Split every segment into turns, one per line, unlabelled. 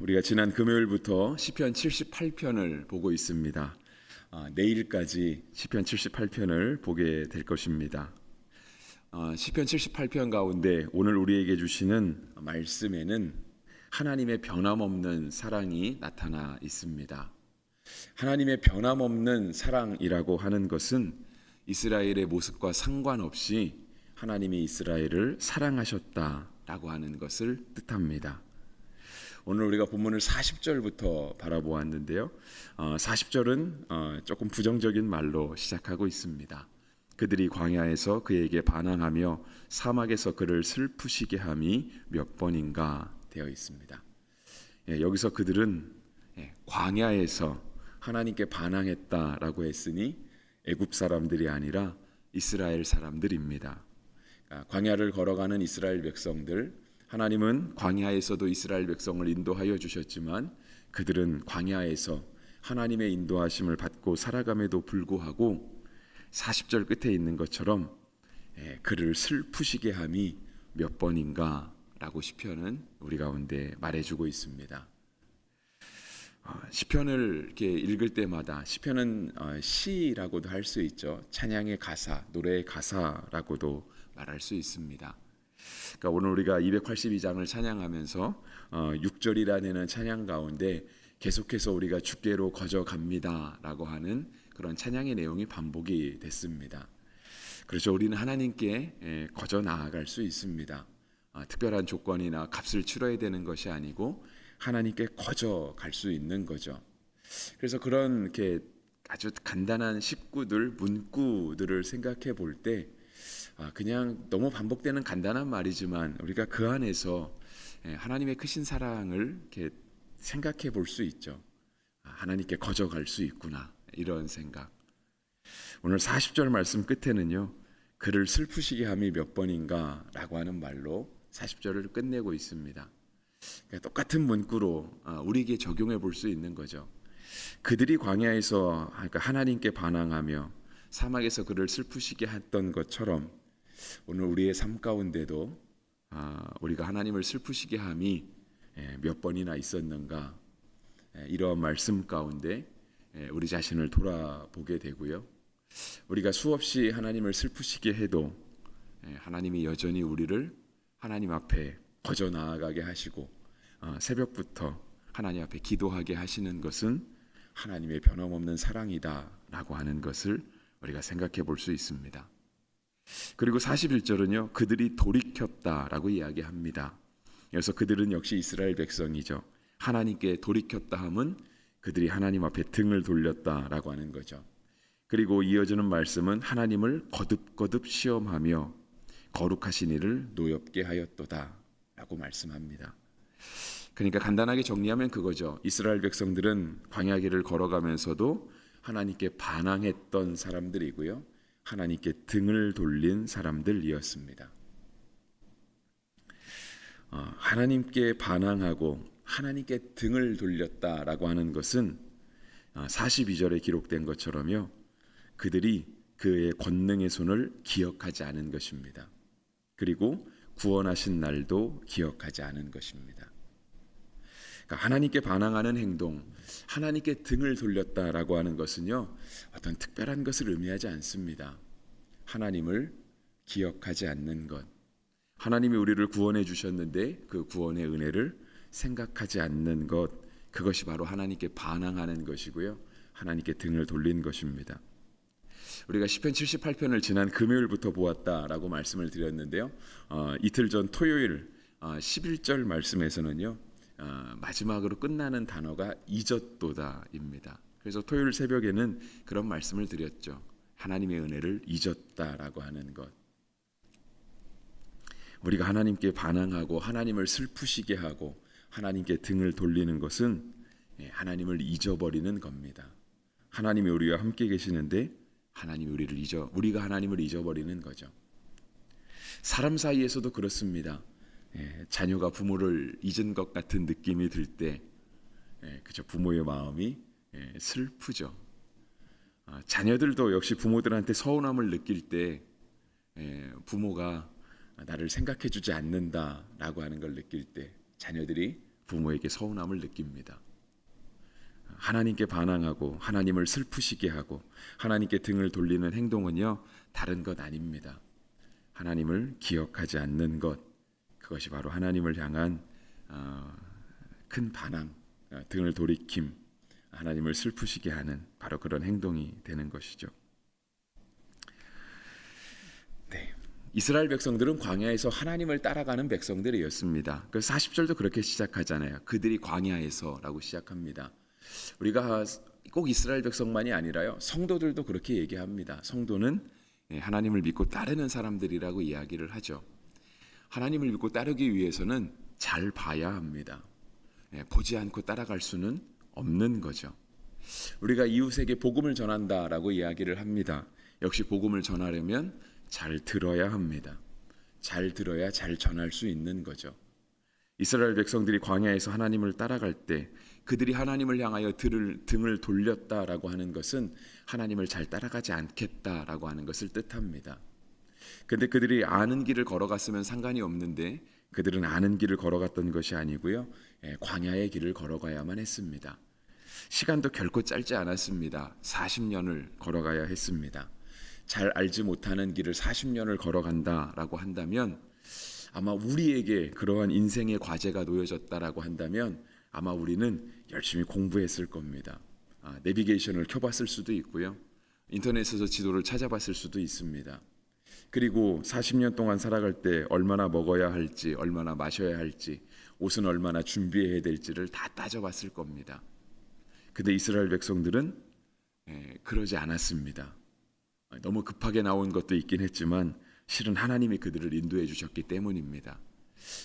우리가 지난 금요일부터 시편 78편을 보고 있습니다. 내일까지 시편 78편을 보게 될 것입니다. 시편 78편 가운데 오늘 우리에게 주시는 말씀에는 하나님의 변함없는 사랑이 나타나 있습니다. 하나님의 변함없는 사랑이라고 하는 것은 이스라엘의 모습과 상관없이 하나님이 이스라엘을 사랑하셨다라고 하는 것을 뜻합니다. 오늘 우리가 본문을 40절부터 바라보았는데요. 40절은 조금 부정적인 말로 시작하고 있습니다. 그들이 광야에서 그에게 반항하며 사막에서 그를 슬프시게 함이 몇 번인가 되어 있습니다. 여기서 그들은 광야에서 하나님께 반항했다라고 했으니 애굽 사람들이 아니라 이스라엘 사람들입니다. 광야를 걸어가는 이스라엘 백성들, 하나님은 광야에서도 이스라엘 백성을 인도하여 주셨지만 그들은 광야에서 하나님의 인도하심을 받고 살아감에도 불구하고 40절 끝에 있는 것처럼 그를 슬프시게 함이 몇 번인가 라고 시편은 우리 가운데 말해주고 있습니다. 시편을 이렇게 읽을 때마다 시편은 시라고도 할 수 있죠. 찬양의 가사, 노래의 가사라고도 말할 수 있습니다. 그러니까 오늘 우리가 282장을 찬양하면서 6절이라는 찬양 가운데 계속해서 우리가 주께로 거저 갑니다라고 하는 그런 찬양의 내용이 반복이 됐습니다. 그렇죠. 우리는 하나님께 거저 나아갈 수 있습니다. 특별한 조건이나 값을 치러야 되는 것이 아니고 하나님께 거저 갈 수 있는 거죠. 그래서 그런 이렇게 아주 간단한 식구들, 문구들을 생각해 볼 때 그냥 너무 반복되는 간단한 말이지만 우리가 그 안에서 하나님의 크신 사랑을 이렇게 생각해 볼 수 있죠. 하나님께 거저 갈 수 있구나, 이런 생각. 오늘 40절 말씀 끝에는요, 그를 슬프시게 함이 몇 번인가 라고 하는 말로 40절을 끝내고 있습니다. 그러니까 똑같은 문구로 우리에게 적용해 볼 수 있는 거죠. 그들이 광야에서 하나님께 반항하며 사막에서 그를 슬프시게 했던 것처럼 오늘 우리의 삶 가운데도 우리가 하나님을 슬프시게 함이 몇 번이나 있었는가, 이러한 말씀 가운데 우리 자신을 돌아보게 되고요. 우리가 수없이 하나님을 슬프시게 해도 하나님이 여전히 우리를 하나님 앞에 거저 나아가게 하시고 새벽부터 하나님 앞에 기도하게 하시는 것은 하나님의 변함없는 사랑이다라고 하는 것을 우리가 생각해 볼 수 있습니다. 그리고 41절은요, 그들이 돌이켰다라고 이야기합니다. 그래서 그들은 역시 이스라엘 백성이죠. 하나님께 돌이켰다 함은 그들이 하나님 앞에 등을 돌렸다라고 하는 거죠. 그리고 이어지는 말씀은 하나님을 거듭거듭 시험하며 거룩하신 이를 노엽게 하였도다 라고 말씀합니다. 그러니까 간단하게 정리하면 그거죠. 이스라엘 백성들은 광야길을 걸어가면서도 하나님께 반항했던 사람들이고요, 하나님께 등을 돌린 사람들이었습니다. 하나님께 반항하고 하나님께 등을 돌렸다라고 하는 것은 42절에 기록된 것처럼요, 그들이 그의 권능의 손을 기억하지 않은 것입니다. 그리고 구원하신 날도 기억하지 않은 것입니다. 그러니까 하나님께 반항하는 행동, 하나님께 등을 돌렸다라고 하는 것은요, 어떤 특별한 것을 의미하지 않습니다. 하나님을 기억하지 않는 것, 하나님이 우리를 구원해 주셨는데 그 구원의 은혜를 생각하지 않는 것, 그것이 바로 하나님께 반항하는 것이고요, 하나님께 등을 돌린 것입니다. 우리가 시편 78편을 지난 금요일부터 보았다라고 말씀을 드렸는데요, 이틀 전 토요일 11절 말씀에서는요, 마지막으로 끝나는 단어가 잊었도다입니다. 그래서 토요일 새벽에는 그런 말씀을 드렸죠. 하나님의 은혜를 잊었다라고 하는 것. 우리가 하나님께 반항하고 하나님을 슬프시게 하고 하나님께 등을 돌리는 것은 하나님을 잊어버리는 겁니다. 하나님이 우리와 함께 계시는데 하나님이 우리가 하나님을 잊어버리는 거죠. 사람 사이에서도 그렇습니다. 자녀가 부모를 잊은 것 같은 느낌이 들 때, 그죠, 부모의 마음이 슬프죠. 자녀들도 역시 부모들한테 서운함을 느낄 때 부모가 나를 생각해주지 않는다라고 하는 걸 느낄 때 자녀들이 부모에게 서운함을 느낍니다. 하나님께 반항하고 하나님을 슬프시게 하고 하나님께 등을 돌리는 행동은요, 다른 것 아닙니다. 하나님을 기억하지 않는 것, 그것이 바로 하나님을 향한 큰 반항, 등을 돌이킴, 하나님을 슬프시게 하는 바로 그런 행동이 되는 것이죠. 네. 이스라엘 백성들은 광야에서 하나님을 따라가는 백성들이었습니다. 그 40절도 그렇게 시작하잖아요. 그들이 광야에서라고 시작합니다. 우리가 꼭 이스라엘 백성만이 아니라요, 성도들도 그렇게 얘기합니다. 성도는 하나님을 믿고 따르는 사람들이라고 이야기를 하죠. 하나님을 믿고 따르기 위해서는 잘 봐야 합니다. 보지 않고 따라갈 수는 없는 거죠. 우리가 이웃에게 복음을 전한다라고 이야기를 합니다. 역시 복음을 전하려면 잘 들어야 합니다. 잘 들어야 잘 전할 수 있는 거죠. 이스라엘 백성들이 광야에서 하나님을 따라갈 때 그들이 하나님을 향하여 등을 돌렸다라고 하는 것은 하나님을 잘 따라가지 않겠다라고 하는 것을 뜻합니다. 그런데 그들이 아는 길을 걸어갔으면 상관이 없는데 그들은 아는 길을 걸어갔던 것이 아니고요, 광야의 길을 걸어가야만 했습니다. 시간도 결코 짧지 않았습니다. 40년을 걸어가야 했습니다. 잘 알지 못하는 길을 40년을 걸어간다라고 한다면, 아마 우리에게 그러한 인생의 과제가 놓여졌다라고 한다면 아마 우리는 열심히 공부했을 겁니다. 내비게이션을 켜봤을 수도 있고요, 인터넷에서 지도를 찾아봤을 수도 있습니다. 그리고 40년 동안 살아갈 때 얼마나 먹어야 할지, 얼마나 마셔야 할지, 옷은 얼마나 준비해야 될지를 다 따져봤을 겁니다. 근데 이스라엘 백성들은 그러지 않았습니다. 너무 급하게 나온 것도 있긴 했지만 실은 하나님이 그들을 인도해 주셨기 때문입니다.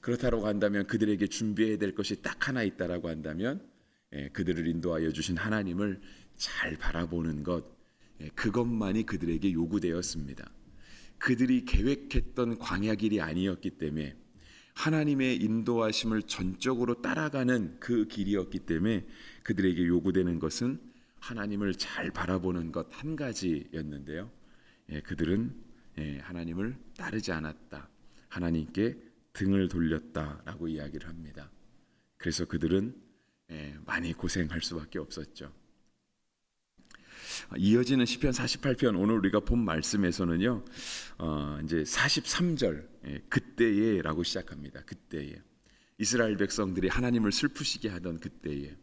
그렇다고 한다면 그들에게 준비해야 될 것이 딱 하나 있다라고 한다면 그들을 인도하여 주신 하나님을 잘 바라보는 것, 그것만이 그들에게 요구되었습니다. 그들이 계획했던 광야길이 아니었기 때문에 하나님의 인도하심을 전적으로 따라가는 그 길이었기 때문에 그들에게 요구되는 것은 하나님을 잘 바라보는 것 한 가지였는데요, 그들은 하나님을 따르지 않았다, 하나님께 등을 돌렸다라고 이야기를 합니다. 그래서 그들은 많이 고생할 수밖에 없었죠. 이어지는 시편 48편, 오늘 우리가 본 말씀에서는요, 이제 43절 그때에라고 시작합니다. 그때에 이스라엘 백성들이 하나님을 슬프시게 하던 그때에,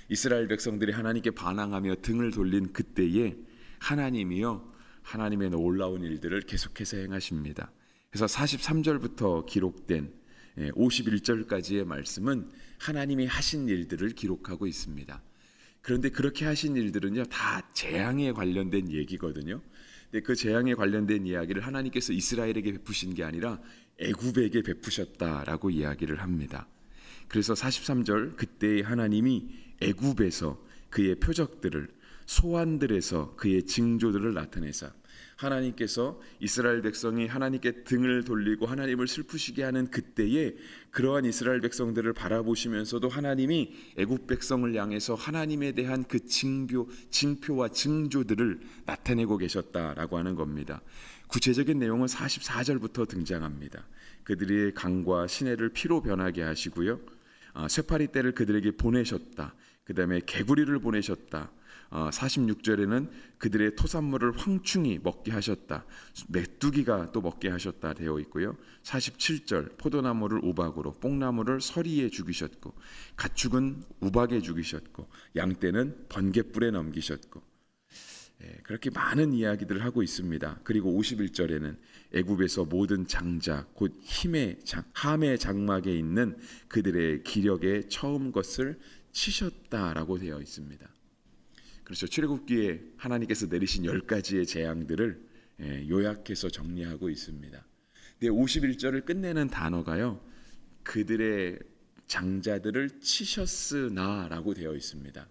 이스라엘 백성들이 하나님께 반항하며 등을 돌린 그때에 하나님이요, 하나님의 놀라운 일들을 계속해서 행하십니다. 그래서 43절부터 기록된 51절까지의 말씀은 하나님이 하신 일들을 기록하고 있습니다. 그런데 그렇게 하신 일들은요, 다 재앙에 관련된 얘기거든요. 근데 그 재앙에 관련된 이야기를 하나님께서 이스라엘에게 베푸신 게 아니라 애굽에게 베푸셨다라고 이야기를 합니다. 그래서 43절, 그때의 하나님이 애굽에서 그의 표적들을, 소환들에서 그의 징조들을 나타내사, 하나님께서 이스라엘 백성이 하나님께 등을 돌리고 하나님을 슬프시게 하는 그때에 그러한 이스라엘 백성들을 바라보시면서도 하나님이 애굽 백성을 향해서 하나님에 대한 그 징표와 징조들을 나타내고 계셨다라고 하는 겁니다. 구체적인 내용은 44절부터 등장합니다. 그들의 강과 시내를 피로 변하게 하시고요, 쇠파리 떼를 그들에게 보내셨다. 그 다음에 개구리를 보내셨다. 46절에는 그들의 토산물을 황충이 먹게 하셨다. 메뚜기가 또 먹게 하셨다 되어 있고요. 47절, 포도나무를 우박으로, 뽕나무를 서리에 죽이셨고, 가축은 우박에 죽이셨고, 양떼는 번갯불에 넘기셨고, 그렇게 많은 이야기들을 하고 있습니다. 그리고 51절에는 애굽에서 모든 장자, 곧 함의 장막에 있는 그들의 기력의 처음 것을 치셨다라고 되어 있습니다. 그렇죠. 출애굽기에 하나님께서 내리신 10가지의 재앙들을 요약해서 정리하고 있습니다. 근데 51절을 끝내는 단어가요, 그들의 장자들을 치셨으나라고 되어 있습니다.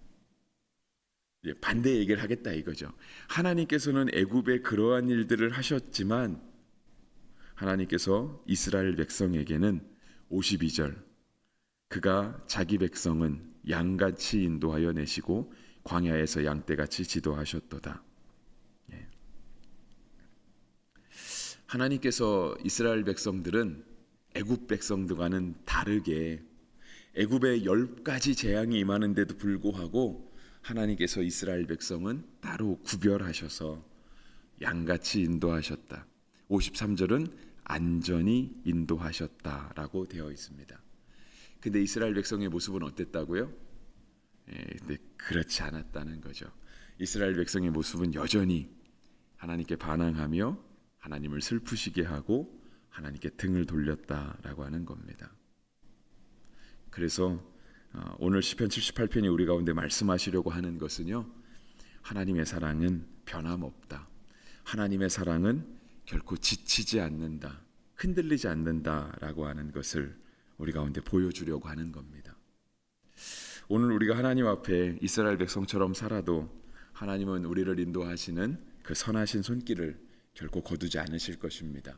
반대 얘기를 하겠다 이거죠. 하나님께서는 애굽에 그러한 일들을 하셨지만 하나님께서 이스라엘 백성에게는 52절, 그가 자기 백성은 양같이 인도하여 내시고 광야에서 양떼같이 지도하셨도다. 하나님께서 이스라엘 백성들은 애굽 백성들과는 다르게 애굽에 10가지 재앙이 임하는데도 불구하고 하나님께서 이스라엘 백성은 따로 구별하셔서 양같이 인도하셨다. 53절은 안전히 인도하셨다라고 되어 있습니다. 근데 이스라엘 백성의 모습은 어땠다고요? 근데 그렇지 않았다는 거죠. 이스라엘 백성의 모습은 여전히 하나님께 반항하며 하나님을 슬프시게 하고 하나님께 등을 돌렸다라고 하는 겁니다. 그래서 오늘 시편 78편이 우리 가운데 말씀하시려고 하는 것은요, 하나님의 사랑은 변함없다. 하나님의 사랑은 결코 지치지 않는다. 흔들리지 않는다라고 하는 것을 우리 가운데 보여주려고 하는 겁니다. 오늘 우리가 하나님 앞에 이스라엘 백성처럼 살아도 하나님은 우리를 인도하시는 그 선하신 손길을 결코 거두지 않으실 것입니다.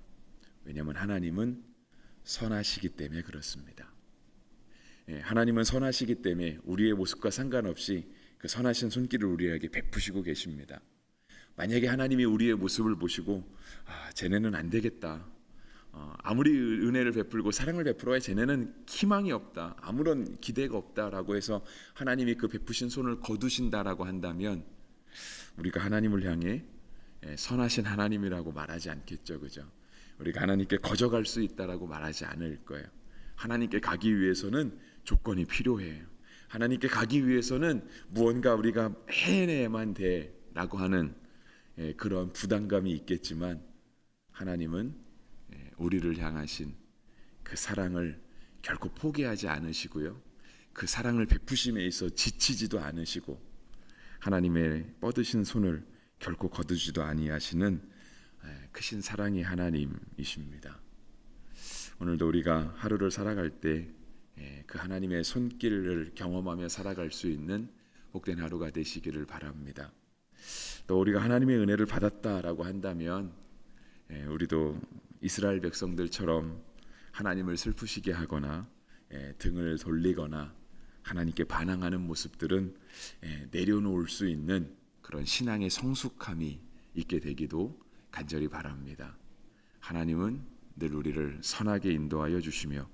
왜냐하면 하나님은 선하시기 때문에 그렇습니다. 하나님은 선하시기 때문에 우리의 모습과 상관없이 그 선하신 손길을 우리에게 베푸시고 계십니다. 만약에 하나님이 우리의 모습을 보시고 쟤네는 안 되겠다, 아무리 은혜를 베풀고 사랑을 베풀어야 쟤네는 희망이 없다, 아무런 기대가 없다라고 해서 하나님이 그 베푸신 손을 거두신다라고 한다면 우리가 하나님을 향해 선하신 하나님이라고 말하지 않겠죠, 그죠? 우리가 하나님께 거저갈 수 있다라고 말하지 않을 거예요. 하나님께 가기 위해서는 조건이 필요해요. 하나님께 가기 위해서는 무언가 우리가 해내야만 돼라고 하는 그런 부담감이 있겠지만 하나님은 우리를 향하신 그 사랑을 결코 포기하지 않으시고요, 그 사랑을 베푸심에 있어 지치지도 않으시고 하나님의 뻗으신 손을 결코 거두지도 아니하시는 크신 사랑의 하나님이십니다. 오늘도 우리가 하루를 살아갈 때 그 하나님의 손길을 경험하며 살아갈 수 있는 복된 하루가 되시기를 바랍니다. 또 우리가 하나님의 은혜를 받았다라고 한다면 우리도 이스라엘 백성들처럼 하나님을 슬프시게 하거나 등을 돌리거나 하나님께 반항하는 모습들은 내려놓을 수 있는 그런 신앙의 성숙함이 있게 되기도 간절히 바랍니다. 하나님은 늘 우리를 선하게 인도하여 주시며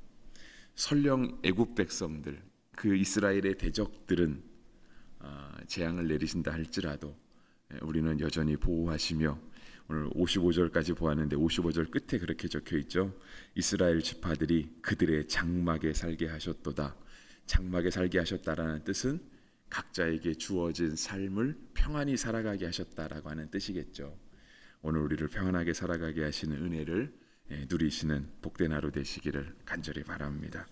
설령 애굽 백성들, 그 이스라엘의 대적들은 재앙을 내리신다 할지라도 우리는 여전히 보호하시며, 오늘 55절까지 보았는데 55절 끝에 그렇게 적혀 있죠. 이스라엘 지파들이 그들의 장막에 살게 하셨도다. 장막에 살게 하셨다라는 뜻은 각자에게 주어진 삶을 평안히 살아가게 하셨다라고 하는 뜻이겠죠. 오늘 우리를 평안하게 살아가게 하시는 은혜를 누리시는 복된 하루 되시기를 간절히 바랍니다.